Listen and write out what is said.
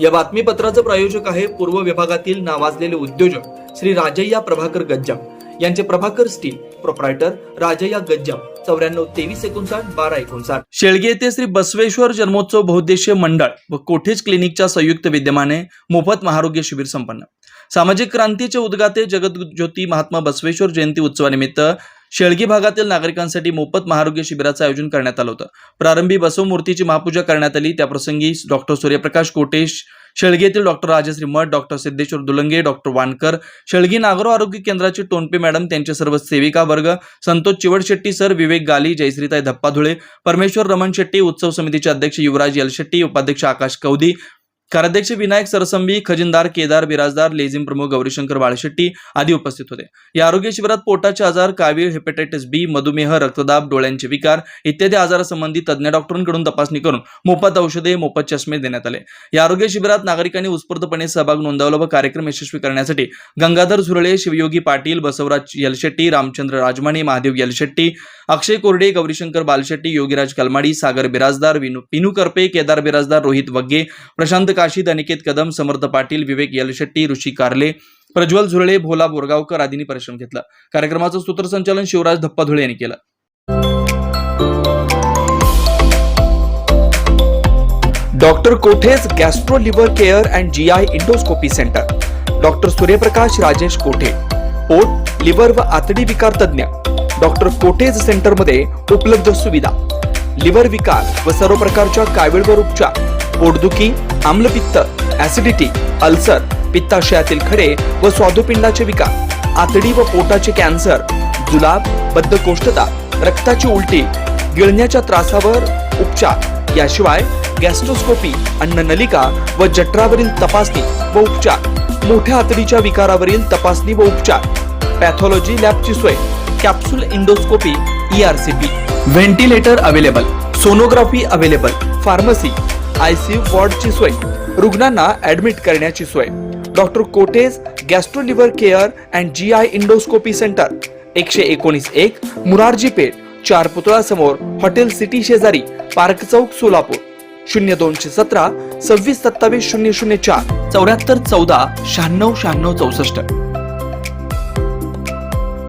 या बातमीपत्राचं प्रायोजक आहे पूर्व विभागातील नावाजलेले उद्योजक श्री राजय्या प्रभाकर गज्जाम यांचे प्रभाकर स्टील, प्रोप्रायटर राजय्या गज्जाम, 94 59 12 59. शेळगे येथे श्री बसवेश्वर जन्मोत्सव बहुउद्देशीय मंडळ व कोठेज क्लिनिकच्या संयुक्त विद्यमाने मोफत महाआरोग्य शिबिर संपन्न. सामाजिक क्रांतीचे उद्गाते जगज्योती महात्मा बसवेश्वर जयंती उत्सवानिमित्त शेळगी भागातील नागरिकांसाठी मोफत महाआरोग्य शिबिराचं आयोजन करण्यात आलं होतं. प्रारंभी बसव मूर्तीची महापूजा करण्यात आली. त्याप्रसंगी डॉक्टर सूर्यप्रकाश कोटेश, शेळगी येथील डॉक्टर राजश्री मठ, डॉक्टर सिद्धेश्वर दुलंगे, डॉक्टर वानकर, शेळगी नागरो आरोग्य केंद्राची टोनपे मॅडम, त्यांचे सर्व सेविका वर्ग, संतोष चिवडशेट्टी सर, विवेक गाली, जयश्रीताई धप्पाधुळे, परमेश्वर रमण शेट्टी, उत्सव समितीचे अध्यक्ष युवराज यलशेट्टी, उपाध्यक्ष आकाश कौदी, कार्याध्यक्ष विनायक सरसंबी, खजिनदार केदार बिराजदार, लेझिम प्रमुख गौरीशंकर बाळशेट्टी आदी उपस्थित होते. या आरोग्य शिबिरात पोटाचे आजार, कावीळ, हेपॅटायटिस बी, मधुमेह, रक्तदाब, डोळ्यांचे विकार इत्यादी आजारासंबंधी तज्ज्ञ डॉक्टरांकडून तपासणी करून मोफत औषधे, मोफत चष्मे देण्यात आले. या आरोग्य शिबिरात नागरिकांनी उत्स्फूर्तपणे सहभाग नोंदवला व कार्यक्रम यशस्वी करण्यासाठी गंगाधर झुरळे, शिवयोगी पाटील, बसवराज यलशेट्टी, रामचंद्र राजमाणे, महादेव यलशेट्टी, अक्षय कोरडे, गौरीशंकर बालशेट्टी, योगीराज कलमाडी, सागर बिराजदार, पिनू करपे, केदार बिराजदार, रोहित वग्गे, प्रशांत काशीद, अनिकेत कदम, समर्थ पाटील, विवेक यलशेट्टी, ऋषी कारले, प्रज्वल झुरळे, भोला बोरगावकर आदींनी परिश्रम घेतला. कार्यक्रमाचं सूत्रसंचालन शिवराज धप्पाधुळे यांनी केलं. Doctor Kothe's gastro liver care and GI endoscopy centre, doctor Suryaprakash Rajesh कोठे, पोट, लिव्हर व आतडी विकार तज्ञ. डॉक्टर कोठेज सेंटर मध्ये उपलब्ध सुविधा: लिव्हर विकार व सर्व प्रकारच्या कावीळवर उपचार, पोटदुखी, आम्लपित्त, ऍसिडिटी, अल्सर, पित्ताशयातील खडे व स्वादुपिंडाचे विकार, आतडी व पोटाचे कॅन्सर, जुलाब, बद्धकोष्ठता, रक्ताची उलटी, गिळण्याच्या त्रासावर उपचार. याशिवाय गॅस्ट्रोस्कोपी, अन्ननलिका व जठरावरील तपासणी व उपचार, मोठ्या आतडीच्या विकारावरील तपासणी व उपचार, पॅथॉलॉजी लॅबची सोय, capsule endoscopy, ERCP, ventilator available, sonography available, pharmacy, ICU वॉर्डची सोय, रुग्णांना ऍडमिट करण्याची सोय. डॉक्टर कोटेज gastro liver care and GI endoscopy centre, 119-1 Murarji Peth, 4 पुतळा समोर, हॉटेल सिटी शेजारी, पार्क चौक, सोलापूर. 0217 26 27 004 74 14 96 96 64.